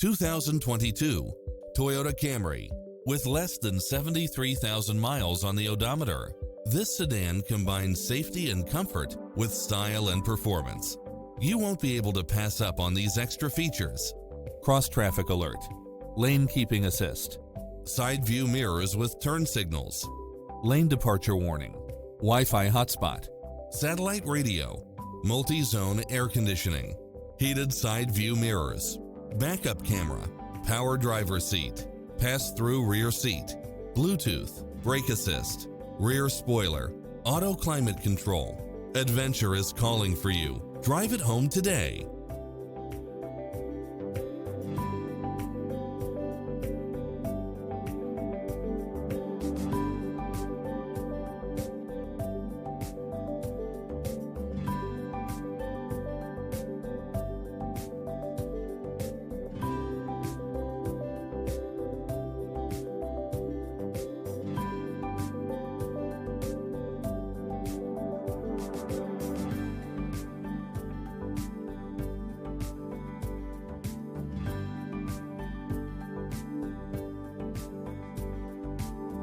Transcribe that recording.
2022 Toyota Camry. With less than 73,000 miles on the odometer, this sedan combines safety and comfort with style and performance. You won't be able to pass up on these extra features: cross-traffic alert, lane keeping assist, side view mirrors with turn signals, lane departure warning, Wi-Fi hotspot, satellite radio, multi-zone air conditioning, heated side view mirrors, backup camera, power driver seat, pass-through rear seat, Bluetooth, brake assist, rear spoiler, auto climate control. Adventure is calling for you. Drive it home today.